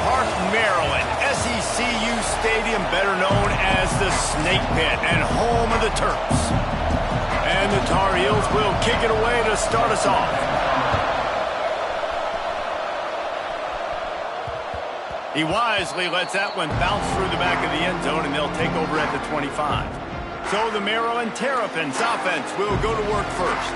Park, Maryland. SECU Stadium, better known as the Snake Pit and home of the Terps. And the Tar Heels will kick it away to start us off. He wisely lets that one bounce through the back of the end zone, and they'll take over at the 25. So the Maryland Terrapins offense will go to work first.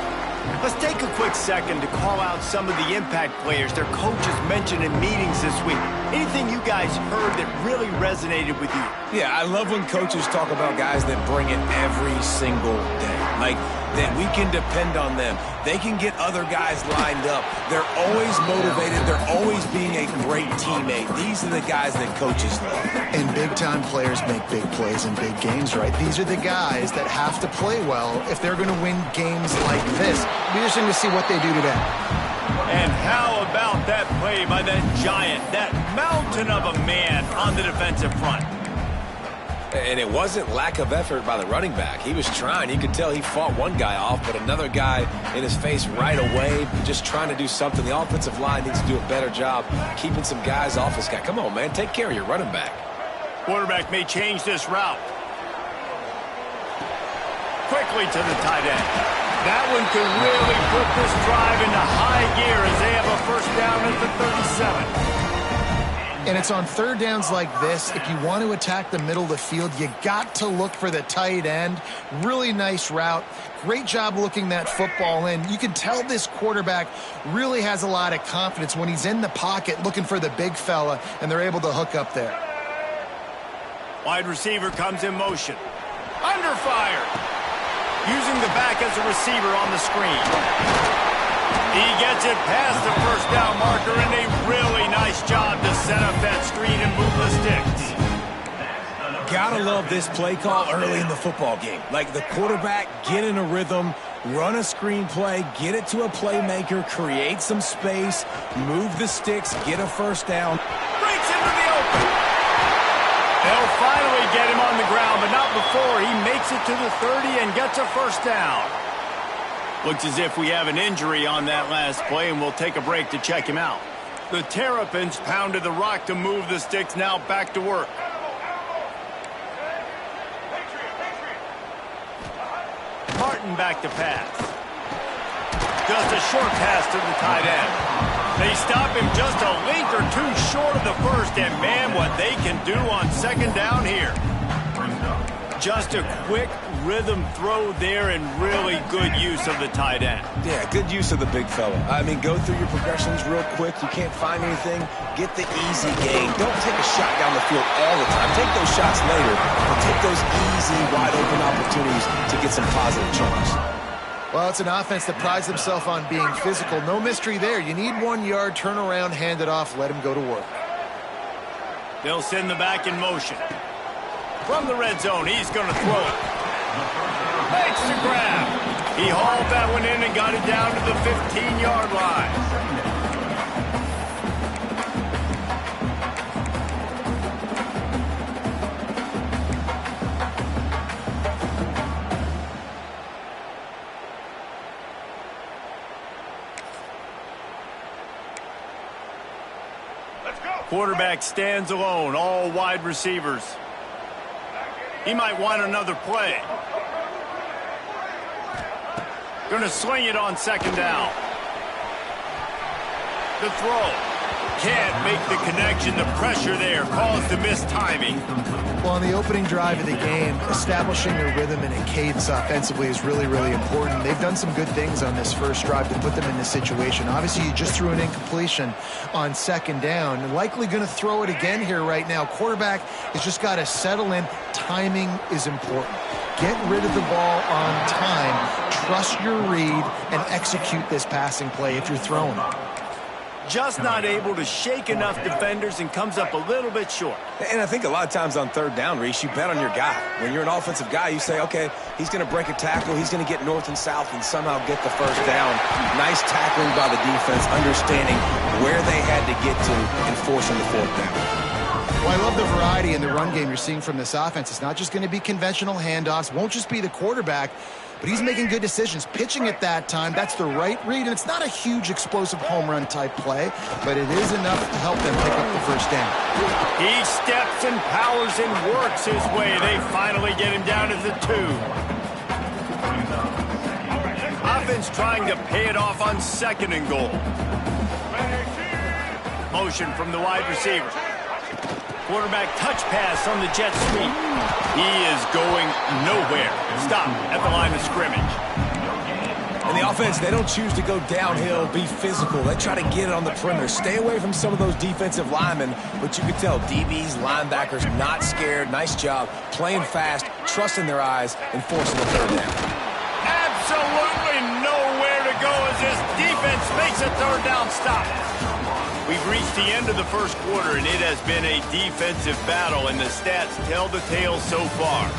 Let's take a quick second to call out some of the impact players their coaches mentioned in meetings this week. Anything you guys heard that really resonated with you? Yeah, I love when coaches talk about guys that bring it every single day. Like, that we can depend on them. They can get other guys lined up. They're always motivated. They're always being a great teammate. These are the guys that coaches love. And big-time players make big plays in big games, right? These are the guys that have to play well if they're going to win games like this. Be interesting to see what they do today. And how about that play by that giant, that mountain of a man on the defensive front? And it wasn't lack of effort by the running back. He was trying. You could tell he fought one guy off, but another guy in his face right away, just trying to do something. The offensive line needs to do a better job keeping some guys off this guy. Come on, man. Take care of your running back. Quarterback may change this route. Quickly to the tight end. That one could really put this drive into high gear as they have a first down at the 37. And it's on third downs like this. If you want to attack the middle of the field, you got to look for the tight end. Really nice route. Great job looking that football in. You can tell this quarterback really has a lot of confidence when he's in the pocket looking for the big fella, and they're able to hook up there. Wide receiver comes in motion. Under fire. Using the back as a receiver on the screen. He gets it past the first down marker, and a really nice job to set up that screen and move the sticks. Gotta love this play call early in the football game. Like, the quarterback, get in a rhythm, run a screen play, get it to a playmaker, create some space, move the sticks, get a first down. Breaks into the open. They'll finally get him on the ground, but not before he makes it to the 30 and gets a first down. Looks as if we have an injury on that last play, and we'll take a break to check him out. The Terrapins pounded the rock to move the sticks, now back to work. Martin back to pass. Just a short pass to the tight end. They stop him just a link or two short of the first, and man, what they can do on second down here. Just a quick rhythm throw there and really good use of the tight end. Yeah, good use of the big fella. I mean, go through your progressions real quick. You can't find anything. Get the easy gain. Don't take a shot down the field all the time. Take those shots later, but take those easy, wide-open opportunities to get some positive chunks. Well, it's an offense that prides themselves on being physical. No mystery there. You need 1 yard, turn around, hand it off, let him go to work. They'll send the back in motion. From the red zone, he's going to throw it. Makes the grab. He hauled that one in and got it down to the 15-yard line. Quarterback stands alone, all wide receivers. He might want another play. Going to sling it on second down. The throw. Can't make the connection. The pressure there caused the missed timing. Well, on the opening drive of the game, establishing a rhythm and a cadence offensively is really, really important. They've done some good things on this first drive to put them in this situation. Obviously, you just threw an incompletion on second down. And likely going to throw it again here right now. Quarterback has just got to settle in. Timing is important. Get rid of the ball on time. Trust your read and execute this passing play if you're throwing it. Just not able to shake enough defenders and comes up a little bit short. And I think a lot of times on third down, Reese, you bet on your guy. When you're an offensive guy, you say, okay, he's going to break a tackle, he's going to get north and south and somehow get the first down. Nice tackling by the defense, understanding where they had to get to and forcing the fourth down. Well, I love the variety in the run game you're seeing from this offense. It's not just going to be conventional handoffs. Won't just be the quarterback, but he's making good decisions. Pitching at that time, that's the right read, and it's not a huge explosive home run type play, but it is enough to help them pick up the first down. He steps and powers and works his way. They finally get him down at the 2. Offense trying to pay it off on 2nd and goal. Motion from the wide receiver. Quarterback touch pass on the jet sweep. He is going nowhere. Stop at the line of scrimmage. And the offense, they don't choose to go downhill, be physical. They try to get it on the perimeter. Stay away from some of those defensive linemen, but you can tell DBs, linebackers, not scared. Nice job playing fast, trusting their eyes, and forcing the third down. Absolutely nowhere to go as this defense makes a third down stop. We've reached the end of the first quarter, and it has been a defensive battle, and the stats tell the tale so far.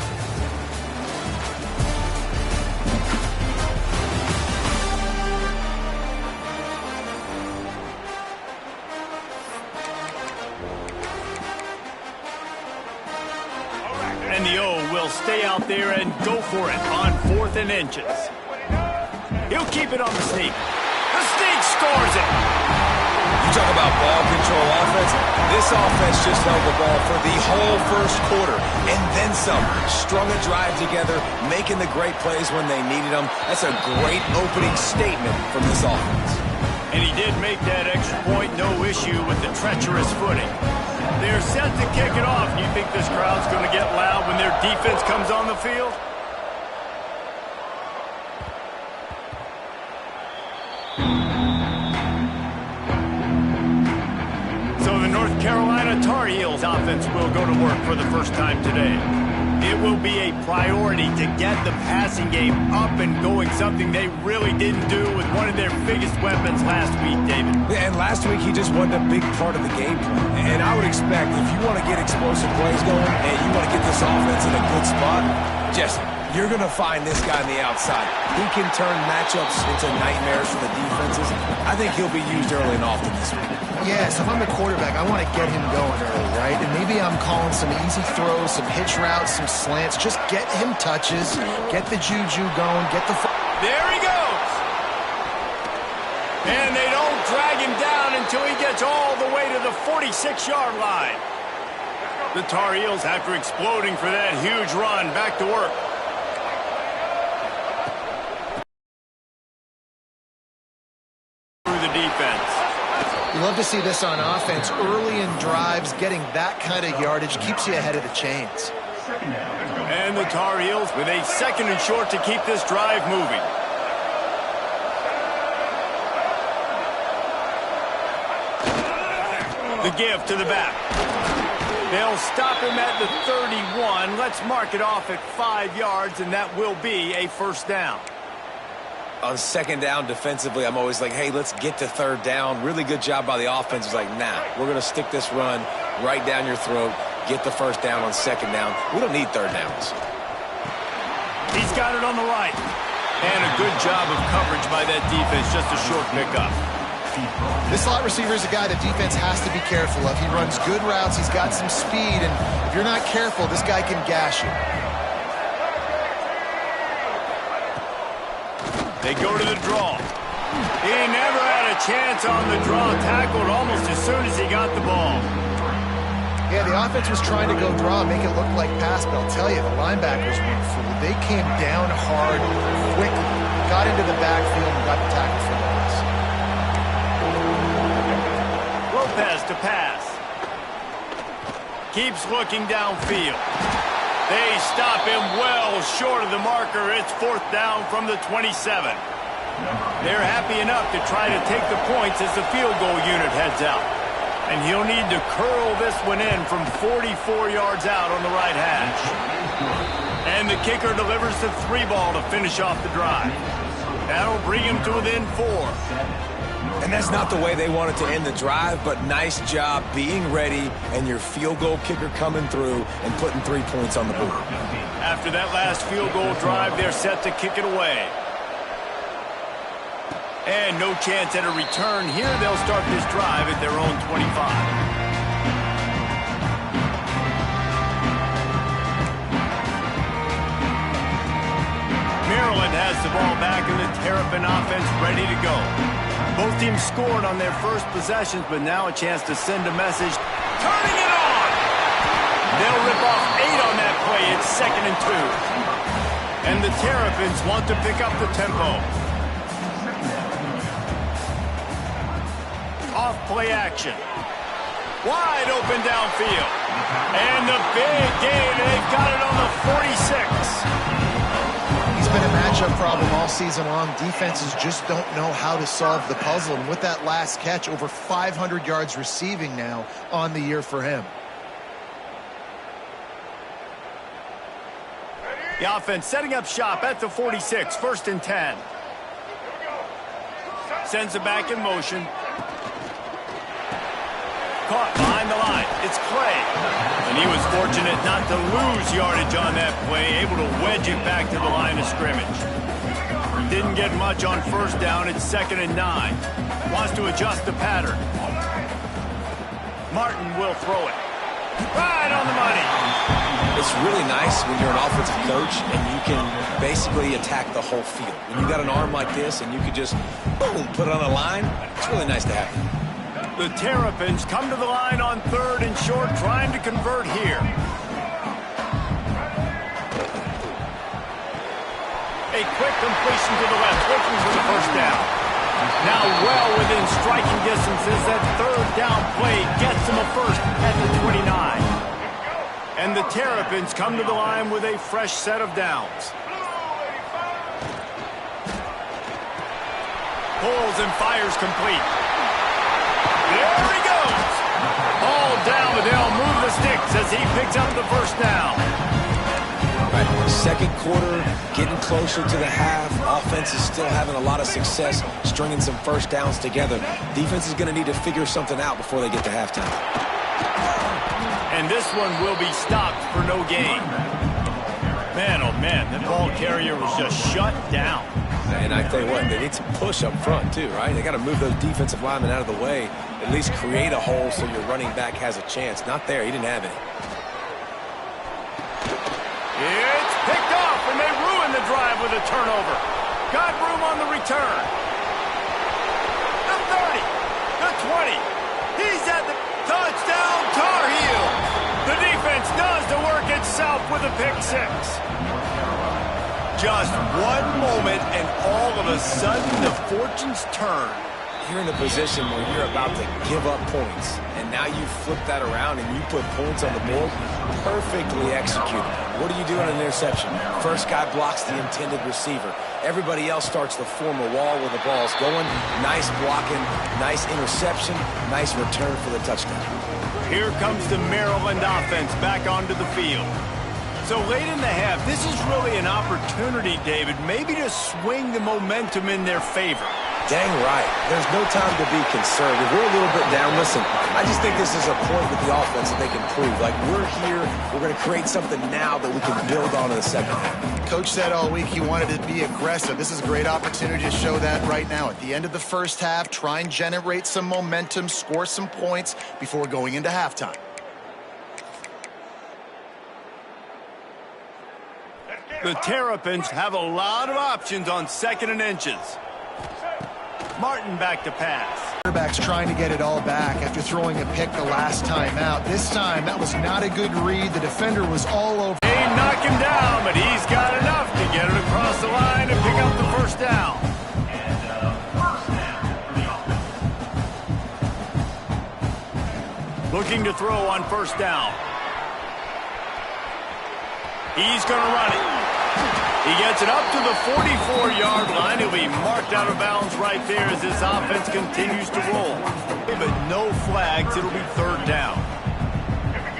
And the O will stay out there and go for it on 4th and inches. He'll keep it on the sneak. The sneak scores it. You talk about ball control offense. This offense just held the ball for the whole first quarter and then some. Strung a drive together, making the great plays when they needed them. That's a great opening statement from this offense. And he did make that extra point, no issue with the treacherous footing. They're set to kick it off. You think this crowd's going to get loud when their defense comes on the field? So the North Carolina Tar Heels offense will go to work for the first time today. It will be a priority to get the passing game up and going, something they really didn't do with one of their biggest weapons last week, David. And last week, he just wasn't a big part of the game plan. And I would expect if you want to get explosive plays going and you want to get this offense in a good spot, Jesse, you're going to find this guy on the outside. He can turn matchups into nightmares for the defenses. I think he'll be used early and often this week. Yeah, so if I'm the quarterback, I want to get him going early, right? And maybe I'm calling some easy throws, some hitch routes, some slants. Just get him touches, get the juju going, get the... There he goes! And they don't drag him down until he gets all the way to the 46-yard line. The Tar Heels, after exploding for that huge run, back to work. Through the defense. You love to see this on offense. Early in drives, getting that kind of yardage keeps you ahead of the chains. And the Tar Heels with a 2nd and short to keep this drive moving. The give to the back. They'll stop him at the 31. Let's mark it off at 5 yards, and that will be a first down. On 2nd down defensively, I'm always like, hey, let's get to 3rd down. Really good job by the offense. It's like, nah, we're going to stick this run right down your throat, get the first down on 2nd down. We don't need 3rd downs. He's got it on the right. And a good job of coverage by that defense, just a short pickup. This slot receiver is a guy the defense has to be careful of. He runs good routes, he's got some speed, and if you're not careful, this guy can gash you. They go to the draw. He never had a chance on the draw. Tackled almost as soon as he got the ball. Yeah, the offense was trying to go draw, make it look like pass, but I'll tell you, the linebackers weren't fooled. They came down hard, quickly, got into the backfield, and got the tackle for loss. Lopez to pass. Keeps looking downfield. They stop him well short of the marker. It's 4th down from the 27. They're happy enough to try to take the points as the field goal unit heads out. And he'll need to curl this one in from 44 yards out on the right hash. And the kicker delivers the 3-ball to finish off the drive. That'll bring him to within 4. And that's not the way they wanted to end the drive, but nice job being ready and your field goal kicker coming through and putting 3 points on the board. After that last field goal drive, they're set to kick it away. And no chance at a return here. They'll start this drive at their own 25. Maryland has the ball back and the Terrapin offense ready to go. Both teams scored on their first possessions, but now a chance to send a message. Turning it on! They'll rip off 8 on that play. It's 2nd and 2. And the Terrapins want to pick up the tempo. Off play action. Wide open downfield. And the big gain. They've got it on the 46. He's been a matchup problem all season long. Defenses just don't know how to solve the puzzle. And with that last catch, over 500 yards receiving now on the year for him. The offense setting up shop at the 46, 1st and 10. Sends it back in motion. Caught behind the line. It's Clay. And he was fortunate not to lose yardage on that play, able to wedge it back to the line of scrimmage. Didn't get much on 1st down. It's 2nd and 9. Wants to adjust the pattern. Martin will throw it. Right on the money. It's really nice when you're an offensive coach and you can basically attack the whole field. When you got an arm like this and you could just, boom, put it on a line, it's really nice to have. The Terrapins come to the line on 3rd and short, trying to convert here. A quick completion to the left, looking for the 1st down. Now well within striking distances. That 3rd down play gets them a 1st at the 29. And the Terrapins come to the line with a fresh set of downs. Pulls and fires complete. There he goes. All down, but they'll move the sticks as he picks up the 1st down. Right. 2nd quarter, getting closer to the half. Offense is still having a lot of success stringing some 1st downs together. Defense is going to need to figure something out before they get to halftime. And this one will be stopped for no gain. Man, oh man, that ball carrier was just shut down. And I tell you what, they need some push up front too, right? They got to move those defensive linemen out of the way, at least create a hole so your running back has a chance. Not there, he didn't have any. It's picked off, and they ruin the drive with a turnover. Got room on the return. The 30, the 20. He's at the touchdown, Tar Heels. The defense does the work itself with a pick 6. Just one moment, and all of a sudden, the fortunes turn. You're in a position where you're about to give up points, and now you flip that around and you put points on the board. Perfectly executed. What do you do on an interception? First guy blocks the intended receiver. Everybody else starts to form a wall where the ball's going. Nice blocking, nice interception, nice return for the touchdown. Here comes the Maryland offense back onto the field. So late in the half, this is really an opportunity, David, maybe to swing the momentum in their favor. Dang right. There's no time to be concerned. If we're a little bit down, listen, I just think this is a point with the offense that they can prove. Like, we're here, we're going to create something now that we can build on in the 2nd half. Coach said all week he wanted to be aggressive. This is a great opportunity to show that right now. At the end of the 1st half, try and generate some momentum, score some points before going into halftime. The Terrapins have a lot of options on 2nd and inches. Martin back to pass. Quarterback's trying to get it all back after throwing a pick the last time out. This time, that was not a good read. The defender was all over. They knock him down, but he's got enough to get it across the line and pick up the 1st down. Looking to throw on 1st down. He's going to run it. He gets it up to the 44-yard line. He'll be marked out of bounds right there as this offense continues to roll. But no flags. It'll be 3rd down.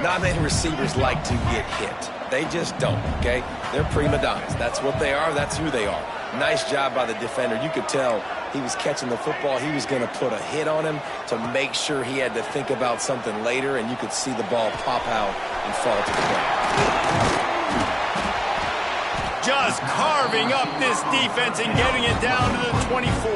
Not many receivers like to get hit. They just don't, okay? They're prima donnas. That's what they are. That's who they are. Nice job by the defender. You could tell he was catching the football. He was going to put a hit on him to make sure he had to think about something later, and you could see the ball pop out and fall to the ground. Just carving up this defense and getting it down to the 24.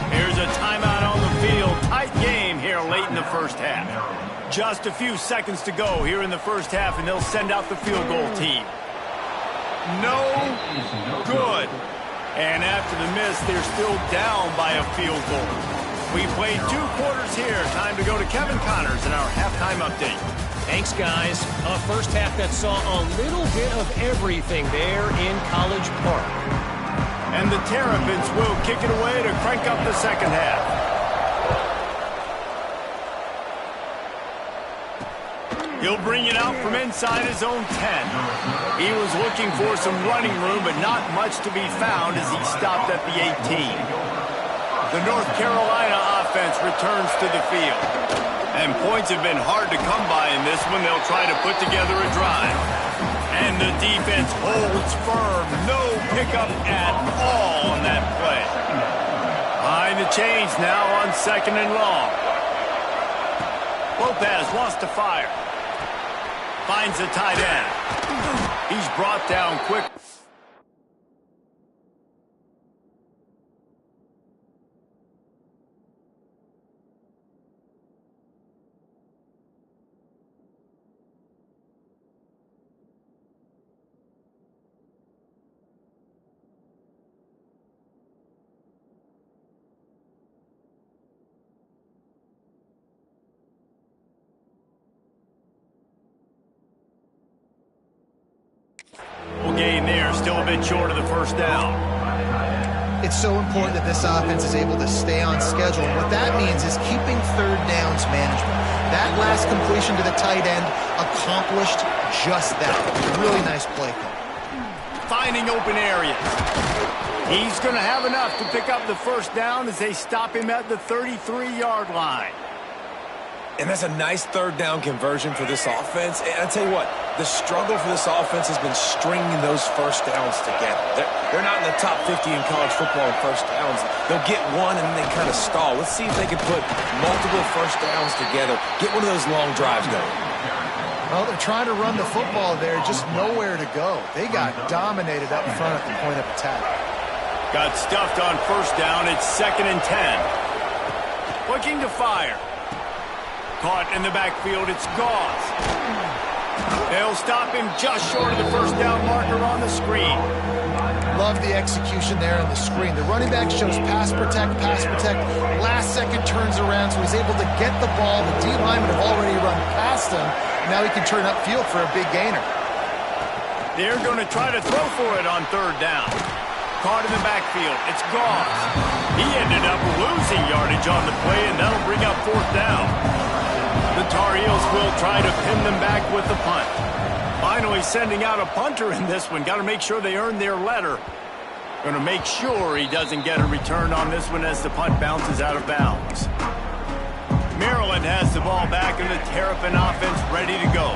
Here's a timeout on the field. Tight game here late in the 1st half. Just a few seconds to go here in the 1st half, and they'll send out the field goal team. No good. And after the miss, they're still down by a field goal. We played 2 quarters here. Time to go to Kevin Connors in our halftime update. Thanks, guys. A first half that saw a little bit of everything there in College Park. And the Terrapins will kick it away to crank up the second half. He'll bring it out from inside his own 10. He was looking for some running room, but not much to be found as he stopped at the 18. The North Carolina offense returns to the field. And points have been hard to come by in this one. They'll try to put together a drive. And the defense holds firm. No pickup at all on that play. Behind the chains now on 2nd and long. Lopez wants to fire. Finds the tight end. He's brought down quick. Gain there, still a bit short of the first down. It's so important that this offense is able to stay on schedule. And what that means is keeping third downs manageable. That last completion to the tight end accomplished just that. Really nice play call. Finding open areas. He's going to have enough to pick up the first down as they stop him at the 33-yard line. And that's a nice third down conversion for this offense. And I'll tell you what, the struggle for this offense has been stringing those first downs together. They're not in the top 50 in college football in first downs. They'll get one and then they kind of stall. Let's see if they can put multiple first downs together, get one of those long drives going. Well, they're trying to run the football there, just nowhere to go. They got dominated up front at the point of attack. Got stuffed on first down. It's 2nd and 10. Looking to fire. Caught in the backfield, it's Gauze. They'll stop him just short of the first down marker on the screen. Love the execution there on the screen. The running back shows pass protect. Last second turns around, so he's able to get the ball. The D-linemen have already run past him. Now he can turn upfield for a big gainer. They're going to try to throw for it on third down. Caught in the backfield, it's Gauze. He ended up losing yardage on the play, and that'll bring up fourth down. The Tar Heels will try to pin them back with the punt. Finally sending out a punter in this one. Got to make sure they earn their letter. Going to make sure he doesn't get a return on this one as the punt bounces out of bounds. Maryland has the ball back and the Terrapin offense ready to go.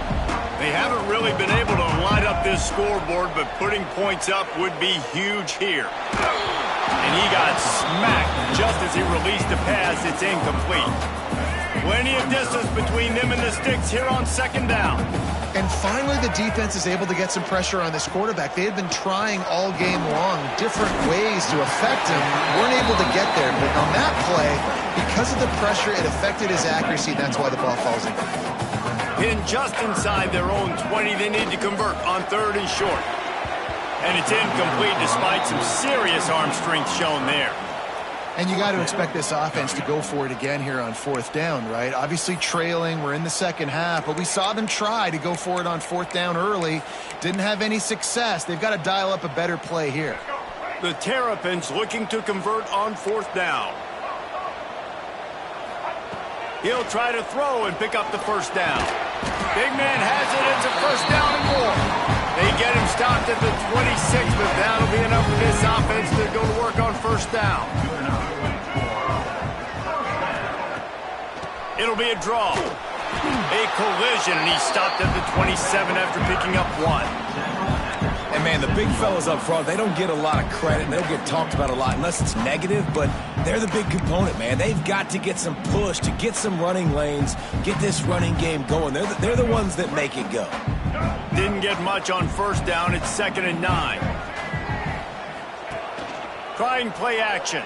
They haven't really been able to light up this scoreboard, but putting points up would be huge here. And he got smacked just as he released the pass. It's incomplete. Plenty of distance between them and the sticks here on 2nd down. And finally, the defense is able to get some pressure on this quarterback. They had been trying all game long different ways to affect him. Weren't able to get there. But on that play, because of the pressure, it affected his accuracy. That's why the ball falls in. Pinned just inside their own 20. They need to convert on 3rd and short. And it's incomplete despite some serious arm strength shown there. And you got to expect this offense to go for it again here on 4th down, right? Obviously trailing, we're in the second half, but we saw them try to go for it on 4th down early. Didn't have any success. They've got to dial up a better play here. The Terrapins looking to convert on 4th down. He'll try to throw and pick up the first down. Big man has it. It's a first down and more. They get him stopped at the 26, but that'll be enough for this offense to go to work on first down. It'll be a draw. A collision, and he stopped at the 27 after picking up 1. And, man, the big fellas up front, they don't get a lot of credit. They don't get talked about a lot unless it's negative, but they're the big component, man. They've got to get some push, to get some running lanes, get this running game going. They're the ones that make it go. Didn't get much on first down. It's 2nd and 9. Trying play action.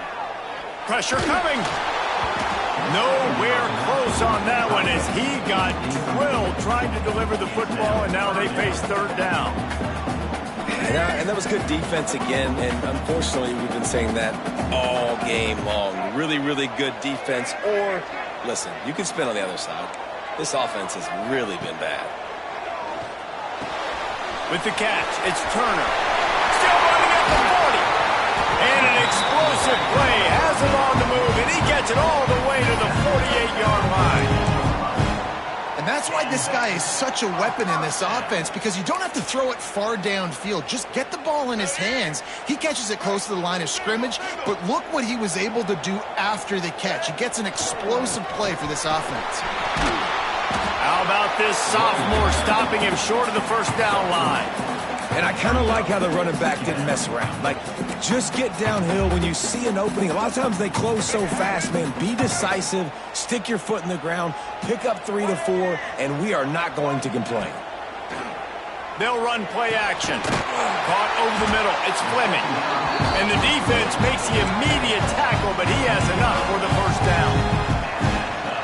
Pressure coming. Nowhere close on that one as he got drilled trying to deliver the football, and now they face 3rd down. And that was good defense again, and unfortunately we've been saying that all game long. Really, really good defense. Or, listen, you can spin on the other side. This offense has really been bad. With the catch, it's Turner. Still running at the 40. And an explosive play has him on the move, and he gets it all the way to the 48-yard line. And that's why this guy is such a weapon in this offense, because you don't have to throw it far downfield. Just get the ball in his hands. He catches it close to the line of scrimmage, but look what he was able to do after the catch. He gets an explosive play for this offense. How about this sophomore stopping him short of the first down line? And I kind of like how the running back didn't mess around. Like, just get downhill when you see an opening. A lot of times they close so fast, man. Be decisive, stick your foot in the ground, pick up 3 to 4, and we are not going to complain. They'll run play action. Caught over the middle. It's Fleming. And the defense makes the immediate tackle, but he has enough for the first down.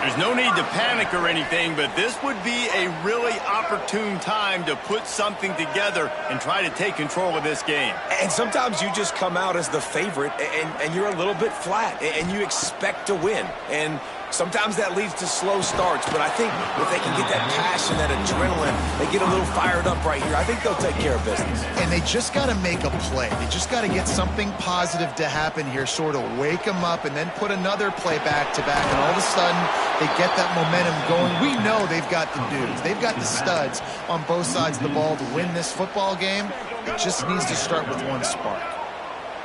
There's no need to panic or anything, but this would be a really opportune time to put something together and try to take control of this game. And sometimes you just come out as the favorite, and you're a little bit flat, and you expect to win. And sometimes that leads to slow starts, but I think if they can get that passion, that adrenaline, they get a little fired up right here, I think they'll take care of business. And they just got to make a play. They just got to get something positive to happen here, sort of wake them up, and then put another play back-to-back, and all of a sudden they get that momentum going. We know they've got the dudes. They've got the studs on both sides of the ball to win this football game. It just needs to start with one spark.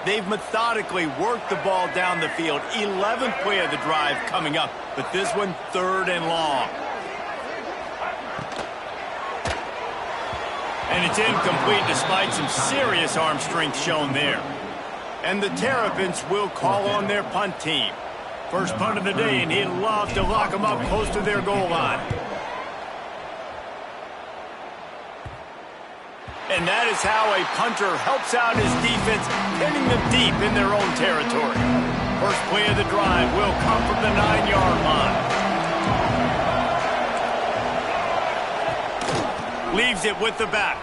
They've methodically worked the ball down the field. 11th play of the drive coming up, but this one 3rd and long. And it's incomplete despite some serious arm strength shown there. And the Terrapins will call on their punt team. First punt of the day, and he'd love to lock them up close to their goal line. And that is how a punter helps out his defense, pinning them deep in their own territory. First play of the drive will come from the 9-yard line. Leaves it with the back.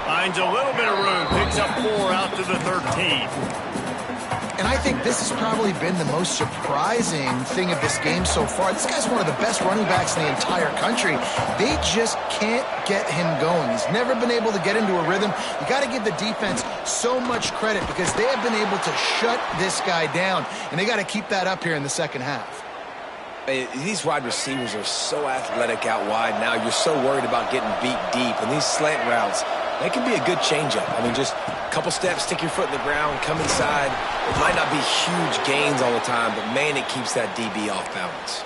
Finds a little bit of room, picks up 4 out to the 13. And I think this has probably been the most surprising thing of this game so far. This guy's one of the best running backs in the entire country. They just can't get him going. He's never been able to get into a rhythm. You got to give the defense so much credit because they have been able to shut this guy down, and they got to keep that up here in the second half. These wide receivers are so athletic out wide now. You're so worried about getting beat deep, and these slant routes, they can be a good changeup. I mean, just a couple steps, stick your foot in the ground, come inside. It might not be huge gains all the time, but, man, it keeps that DB off balance.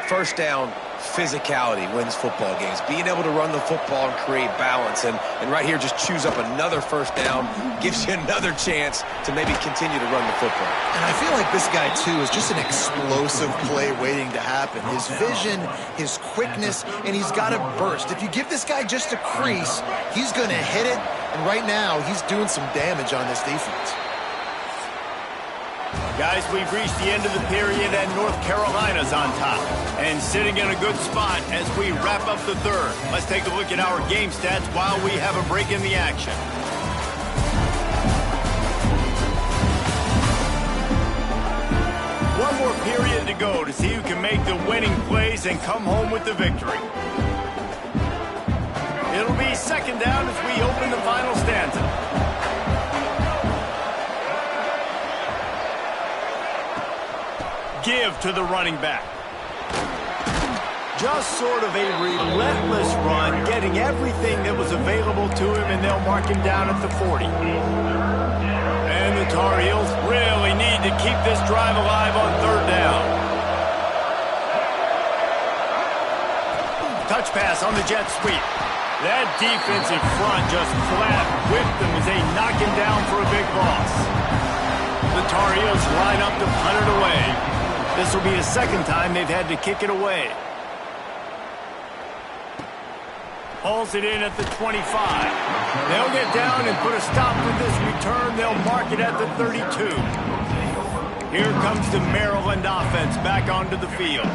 First down, physicality wins football games. Being able to run the football and create balance. And right here, just choose up another first down, gives you another chance to maybe continue to run the football. And I feel like this guy, too, is just an explosive play waiting to happen. His vision, his quickness, and he's got a burst. If you give this guy just a crease, he's going to hit it. And right now, he's doing some damage on this defense. Guys, we've reached the end of the period, and North Carolina's on top. And sitting in a good spot as we wrap up the third. Let's take a look at our game stats while we have a break in the action. One more period to go to see who can make the winning plays and come home with the victory. It'll be second down as we open the final stanza. Give to the running back. Just sort of a relentless run, getting everything that was available to him, and they'll mark him down at the 40. And the Tar Heels really need to keep this drive alive on third down. Touch pass on the jet sweep. That defensive front just flat whipped them as they knock him down for a big loss. The Tar Heels line up to punt it away. This will be the second time they've had to kick it away. Hauls it in at the 25. They'll get down and put a stop to this return. They'll mark it at the 32. Here comes the Maryland offense back onto the field.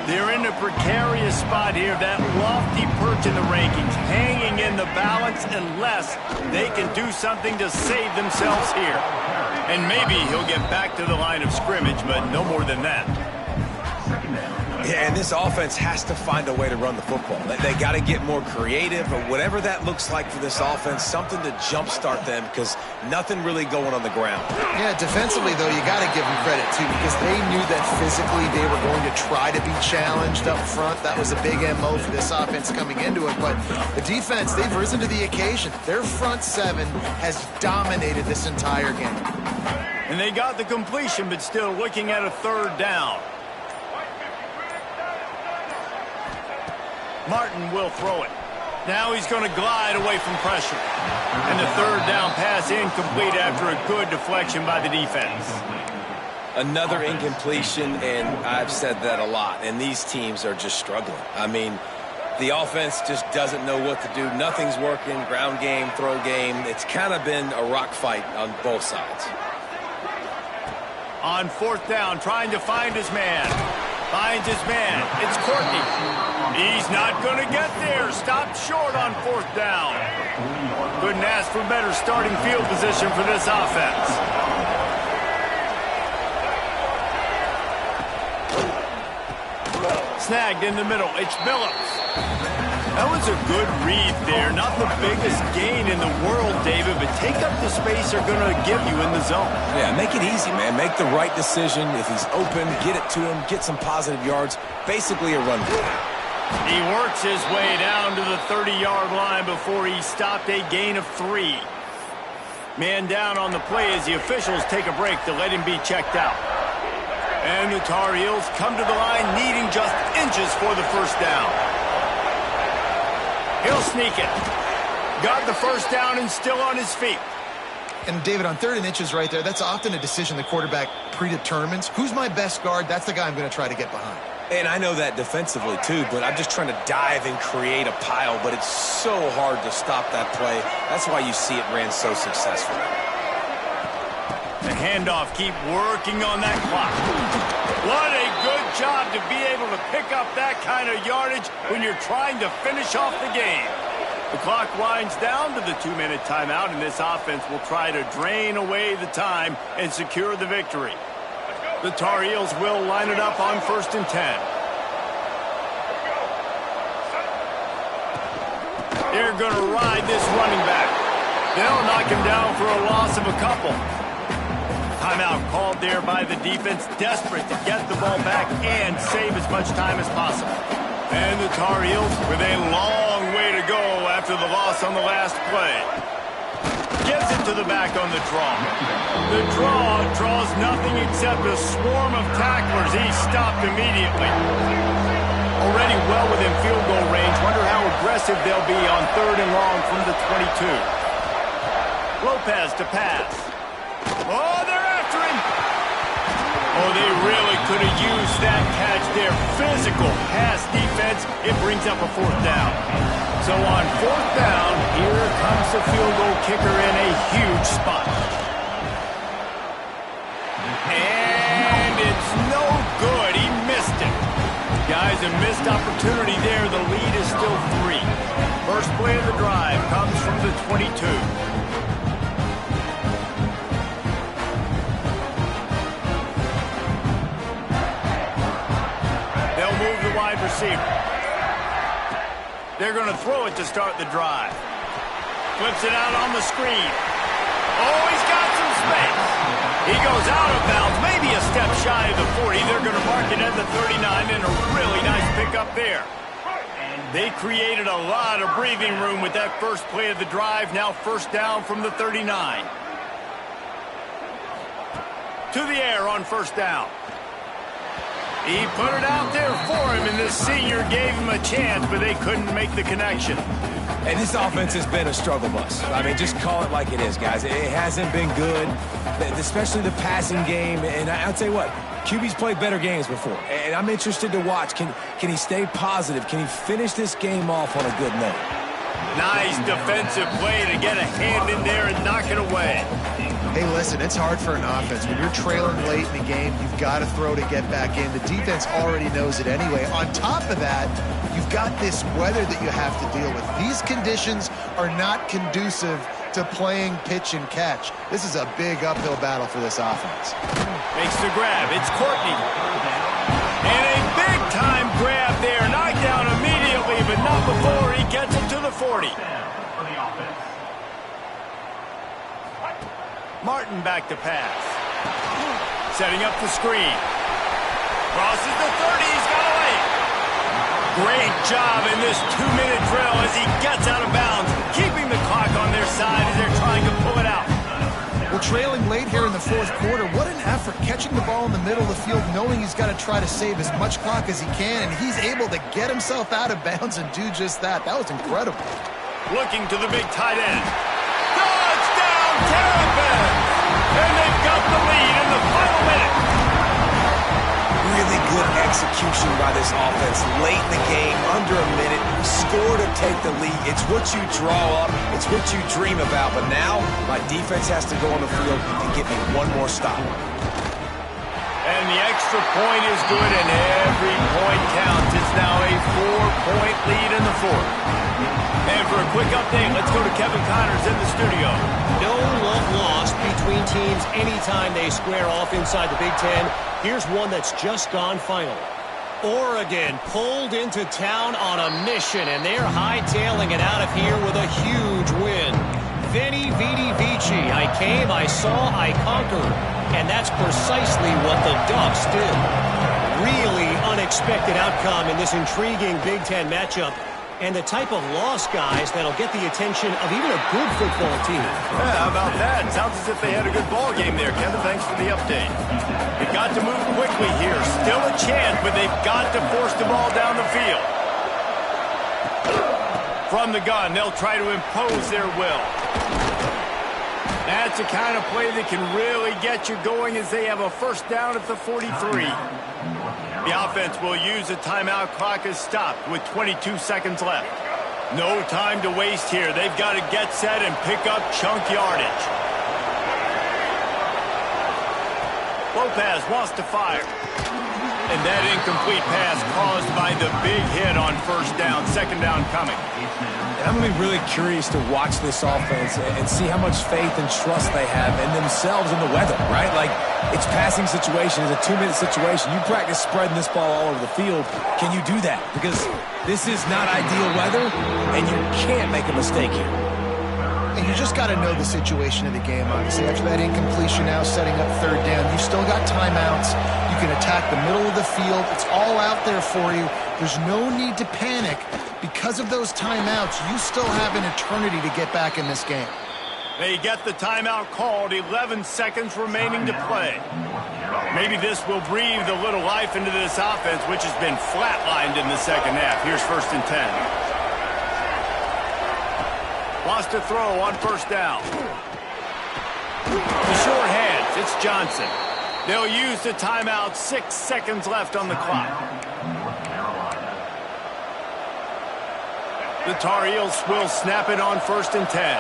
They're in a precarious spot here, that lofty perch in the rankings, hanging in the balance unless they can do something to save themselves here. And maybe he'll get back to the line of scrimmage, but no more than that. Yeah, and this offense has to find a way to run the football. They got to get more creative, or whatever that looks like for this offense, something to jumpstart them, because nothing really going on the ground. Yeah, defensively, though, you got to give them credit, too, because they knew that physically they were going to try to be challenged up front. That was a big MO for this offense coming into it. But the defense, they've risen to the occasion. Their front seven has dominated this entire game. And they got the completion, but still looking at a third down. Martin will throw it. Now he's going to glide away from pressure. And the third down pass incomplete after a good deflection by the defense. Another incompletion, and I've said that a lot, and these teams are just struggling. I mean, the offense just doesn't know what to do. Nothing's working, ground game, throw game. It's kind of been a rock fight on both sides. On fourth down, trying to find his man. Finds his man. It's Courtney. He's not going to get there. Stopped short on fourth down. Couldn't ask for better starting field position for this offense. Snagged in the middle. It's Billups. That was a good read there. Not the biggest gain in the world, David, but take up the space they're going to give you in the zone. Yeah, make it easy, man. Make the right decision. If he's open, get it to him. Get some positive yards. Basically a run play. He works his way down to the 30-yard line before he stopped a gain of 3. Man down on the play as the officials take a break to let him be checked out. And the Tar Heels come to the line needing just inches for the first down. He'll sneak it. Got the first down and still on his feet. And, David, on 3rd and inches right there, that's often a decision the quarterback predetermines. Who's my best guard? That's the guy I'm going to try to get behind. And I know that defensively, too, but I'm just trying to dive and create a pile, but it's so hard to stop that play. That's why you see it ran so successfully. The handoff, keep working on that clock. What a good job to be able to pick up that kind of yardage when you're trying to finish off the game. The clock winds down to the 2-minute timeout, and this offense will try to drain away the time and secure the victory. The Tar Heels will line it up on 1st and 10. They're going to ride this running back. They'll knock him down for a loss of a couple. Timeout called there by the defense, desperate to get the ball back and save as much time as possible. And the Tar Heels with a long way to go after the loss on the last play. Gives it to the back on the draw. The draw draws nothing except a swarm of tacklers. He's stopped immediately. Already well within field goal range. Wonder how aggressive they'll be on 3rd and long from the 22. Lopez to pass. Oh, they're after him. Oh, they really could have used that catch there. Physical pass defense. It brings up a 4th down. So on 4th down, here comes the field goal kicker in a huge spot. And it's no good. He missed it. Guys, a missed opportunity there. The lead is still 3. First play of the drive comes from the 22. They'll move the wide receiver. They're going to throw it to start the drive. Flips it out on the screen. Oh, he's got some space. He goes out of bounds, maybe a step shy of the 40. They're going to mark it at the 39, and a really nice pickup there. They created a lot of breathing room with that first play of the drive. Now 1st down from the 39. To the air on 1st down. He put it out there for him, and this senior gave him a chance, but they couldn't make the connection. And this offense has been a struggle bus. I mean, just call it like it is, guys. It hasn't been good, especially the passing game. And I'll tell you what, QB's played better games before. And I'm interested to watch. Can he stay positive? Can he finish this game off on a good note? Nice defensive play to get a hand in there and knock it away. Hey, listen, it's hard for an offense. When you're trailing late in the game, you've got to throw to get back in. The defense already knows it anyway. On top of that, you've got this weather that you have to deal with. These conditions are not conducive to playing pitch and catch. This is a big uphill battle for this offense. Makes the grab. It's Courtney. And a big-time grab there. Knocked down immediately, but not before he gets it to the 40. Martin back to pass. Setting up the screen. Crosses the 30. He's got away. Great job in this 2-minute drill as he gets out of bounds, keeping the clock on their side as they're trying to pull it out. Well, trailing late here in the fourth quarter, what an effort. Catching the ball in the middle of the field, knowing he's got to try to save as much clock as he can, and he's able to get himself out of bounds and do just that. That was incredible. Looking to the big tight end. Touchdown, Terrapin! And they've got the lead in the final minute. Really good execution by this offense late in the game, under a minute. Score to take the lead. It's what you draw up. It's what you dream about. But now, my defense has to go on the field and get me one more stop. And the extra point is good, and every point counts. It's now a 4-point lead in the fourth. And for a quick update, let's go to Kevin Connors in the studio. No love lost between teams anytime they square off inside the Big Ten. Here's one that's just gone final. Oregon pulled into town on a mission, and they're hightailing it out of here with a huge win. Veni, Vidi, Vici. I came, I saw, I conquered. And that's precisely what the Ducks did. Really unexpected outcome in this intriguing Big Ten matchup. And the type of loss, guys, that'll get the attention of even a good football team. Yeah, how about that? Sounds as if they had a good ball game there, Kevin. Thanks for the update. They've got to move quickly here. Still a chance, but they've got to force the ball down the field. From the gun, they'll try to impose their will. That's the kind of play that can really get you going as they have a first down at the 43. The offense will use a timeout. Clock is stopped with 22 seconds left. No time to waste here. They've got to get set and pick up chunk yardage. Lopez wants to fire. And that incomplete pass caused by the big hit on first down. Second down coming. I'm going to be really curious to watch this offense and see how much faith and trust they have in themselves and the weather, right? Like, it's passing situation. It's a 2-minute situation. You practice spreading this ball all over the field. Can you do that? Because this is not ideal weather, and you can't make a mistake here. And you just got to know the situation of the game, obviously. After that incompletion now setting up third down, you still got timeouts. You can attack the middle of the field. It's all out there for you. There's no need to panic. Because of those timeouts, you still have an eternity to get back in this game. They get the timeout called. 11 seconds remaining to play. Maybe this will breathe a little life into this offense, which has been flatlined in the second half. Here's 1st and 10. Wants to throw on first down. The short hands. It's Johnson. They'll use the timeout. 6 seconds left on the clock. The Tar Heels will snap it on 1st and 10.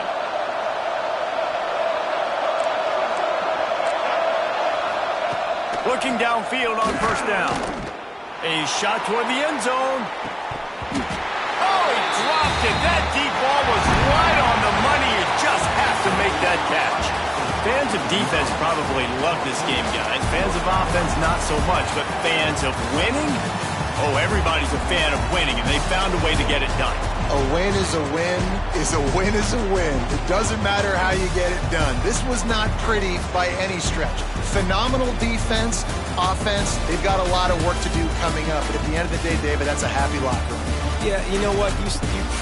Looking downfield on first down. A shot toward the end zone. Oh, he dropped it. That deep ball was right on the money. You just have to make that catch. Fans of defense probably love this game, guys. Fans of offense, not so much. But fans of winning? Oh, everybody's a fan of winning, and they found a way to get it done. A win is a win is a win is a win. It doesn't matter how you get it done. This was not pretty by any stretch. Phenomenal defense, offense. They've got a lot of work to do coming up. But at the end of the day, David, that's a happy locker room. Yeah, you know what? You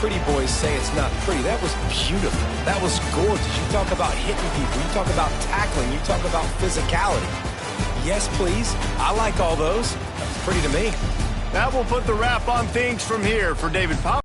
pretty boys say it's not pretty. That was beautiful. That was gorgeous. You talk about hitting people. You talk about tackling. You talk about physicality. Yes, please. I like all those. That's pretty to me. That will put the wrap on things from here. For David Powell.